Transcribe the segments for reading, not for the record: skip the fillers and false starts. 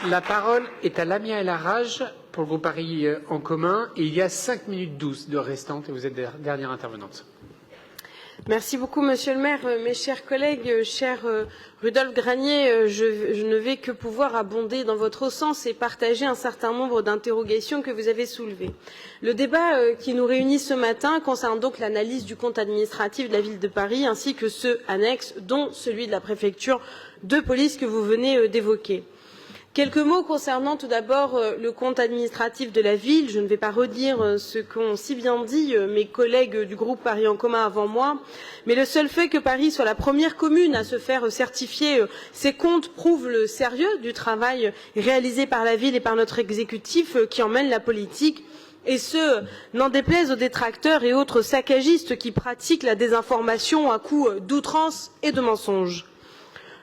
La parole est à Lamia El Harraj pour le groupe Paris en commun. Et il y a 5 minutes 12 de restantes et vous êtes dernière intervenante. Merci beaucoup, Monsieur le maire. Mes chers collègues, cher Rudolf Granier, je ne vais que pouvoir abonder dans votre sens et partager un certain nombre d'interrogations que vous avez soulevées. Le débat qui nous réunit ce matin concerne donc l'analyse du compte administratif de la ville de Paris ainsi que ceux annexes, dont celui de la préfecture de police que vous venez d'évoquer. Quelques mots concernant tout d'abord le compte administratif de la ville. Je ne vais pas redire ce qu'ont si bien dit mes collègues du groupe Paris en commun avant moi, mais le seul fait que Paris soit la première commune à se faire certifier ses comptes prouve le sérieux du travail réalisé par la ville et par notre exécutif qui emmène la politique. Et ce, n'en déplaise aux détracteurs et autres saccagistes qui pratiquent la désinformation à coups d'outrance et de mensonges.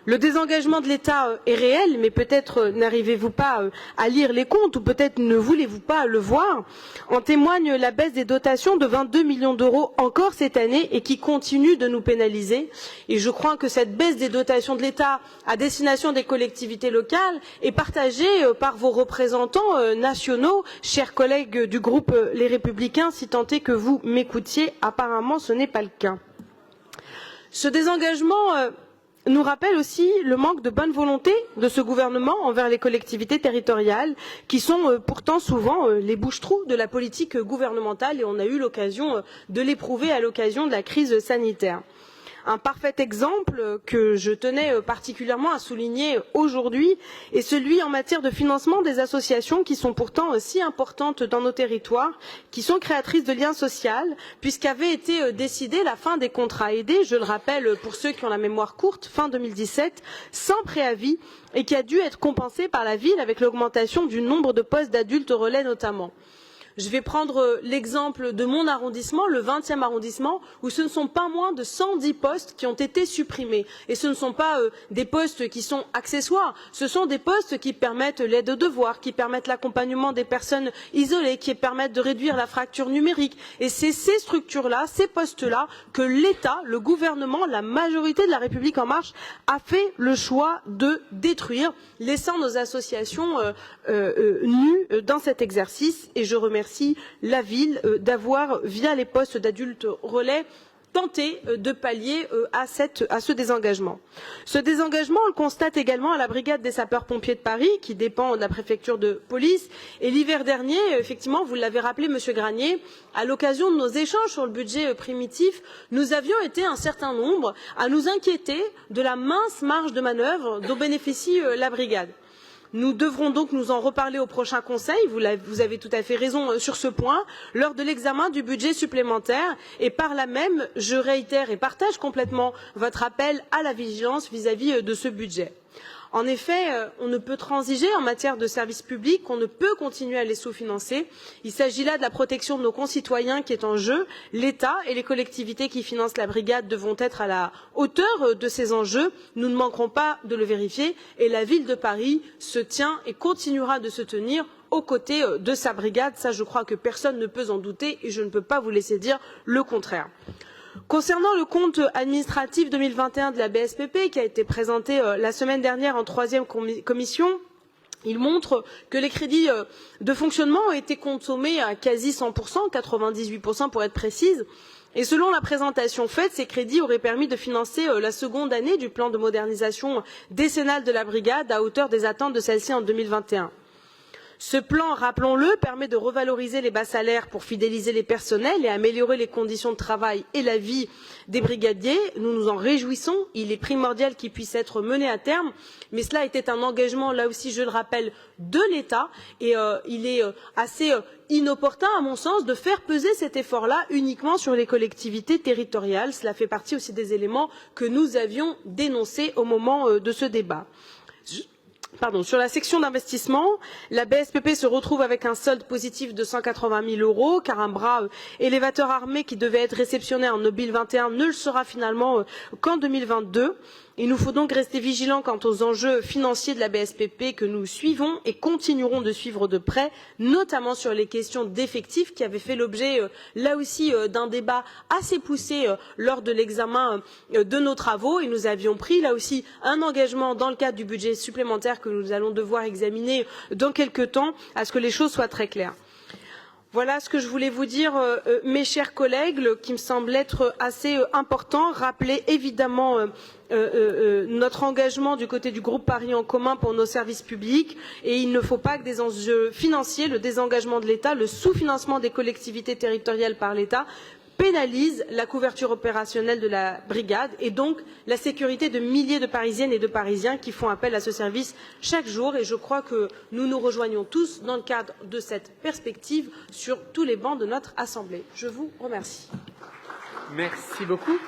Le désengagement de l'État est réel, mais peut-être n'arrivez-vous pas à lire les comptes ou peut-être ne voulez-vous pas le voir. En témoigne la baisse des dotations de 22 millions d'euros encore cette année et qui continue de nous pénaliser. Et je crois que cette baisse des dotations de l'État à destination des collectivités locales est partagée par vos représentants nationaux, chers collègues du groupe Les Républicains, si tant est que vous m'écoutiez. Apparemment, ce n'est pas le cas. Ce désengagement nous rappelle aussi le manque de bonne volonté de ce gouvernement envers les collectivités territoriales qui sont pourtant souvent les bouche-trous de la politique gouvernementale et on a eu l'occasion de l'éprouver à l'occasion de la crise sanitaire. Un parfait exemple que je tenais particulièrement à souligner aujourd'hui est celui en matière de financement des associations qui sont pourtant si importantes dans nos territoires, qui sont créatrices de liens sociaux, puisqu'avait été décidée la fin des contrats aidés, je le rappelle pour ceux qui ont la mémoire courte, fin 2017, sans préavis, et qui a dû être compensée par la ville avec l'augmentation du nombre de postes d'adultes relais notamment. Je vais prendre l'exemple de mon arrondissement, le 20e arrondissement, où ce ne sont pas moins de 110 postes qui ont été supprimés. Et ce ne sont pas des postes qui sont accessoires, ce sont des postes qui permettent l'aide aux devoirs, qui permettent l'accompagnement des personnes isolées, qui permettent de réduire la fracture numérique. Et c'est ces structures-là, ces postes-là, que l'État, le gouvernement, la majorité de la République en marche a fait le choix de détruire, laissant nos associations nues dans cet exercice. Et je remercie la ville d'avoir, via les postes d'adultes relais, tenté de pallier à ce désengagement. Ce désengagement, on le constate également à la brigade des sapeurs-pompiers de Paris, qui dépend de la préfecture de police. Et l'hiver dernier, effectivement, vous l'avez rappelé, Monsieur Granier, à l'occasion de nos échanges sur le budget primitif, nous avions été un certain nombre à nous inquiéter de la mince marge de manœuvre dont bénéficie la brigade. Nous devrons donc nous en reparler au prochain Conseil, vous avez tout à fait raison sur ce point, lors de l'examen du budget supplémentaire et par là même, je réitère et partage complètement votre appel à la vigilance vis-à-vis de ce budget. En effet, on ne peut transiger en matière de services publics, on ne peut continuer à les sous-financer. Il s'agit là de la protection de nos concitoyens qui est en jeu. L'État et les collectivités qui financent la brigade devront être à la hauteur de ces enjeux. Nous ne manquerons pas de le vérifier et la ville de Paris se tient et continuera de se tenir aux côtés de sa brigade. Ça, je crois que personne ne peut en douter et je ne peux pas vous laisser dire le contraire. Concernant le compte administratif 2021 de la BSPP qui a été présenté la semaine dernière en troisième commission, il montre que les crédits de fonctionnement ont été consommés à quasi 100%, 98% pour être précise. Et selon la présentation faite, ces crédits auraient permis de financer la seconde année du plan de modernisation décennale de la brigade à hauteur des attentes de celle-ci en 2021. Ce plan, rappelons-le, permet de revaloriser les bas salaires pour fidéliser les personnels et améliorer les conditions de travail et la vie des brigadiers. Nous nous en réjouissons. Il est primordial qu'il puisse être mené à terme. Mais cela était un engagement, là aussi, je le rappelle, de l'État. Et il est assez inopportun, à mon sens, de faire peser cet effort-là uniquement sur les collectivités territoriales. Cela fait partie aussi des éléments que nous avions dénoncés au moment de ce débat. Sur la section d'investissement, la BSPP se retrouve avec un solde positif de 180 000 euros, car un bras élévateur armé qui devait être réceptionné en 2021 ne le sera finalement qu'en 2022. Il nous faut donc rester vigilants quant aux enjeux financiers de la BSPP que nous suivons et continuerons de suivre de près, notamment sur les questions d'effectifs qui avaient fait l'objet, là aussi, d'un débat assez poussé lors de l'examen de nos travaux. Et nous avions pris, là aussi, un engagement dans le cadre du budget supplémentaire que nous allons devoir examiner dans quelque temps, à ce que les choses soient très claires. Voilà ce que je voulais vous dire, mes chers collègues, qui me semble être assez important. Rappeler évidemment notre engagement du côté du groupe Paris en commun pour nos services publics, et il ne faut pas que des enjeux financiers, le désengagement de l'État, le sous-financement des collectivités territoriales par l'État pénalise la couverture opérationnelle de la brigade et donc la sécurité de milliers de Parisiennes et de Parisiens qui font appel à ce service chaque jour. Et je crois que nous nous rejoignons tous dans le cadre de cette perspective sur tous les bancs de notre Assemblée. Je vous remercie. Merci beaucoup.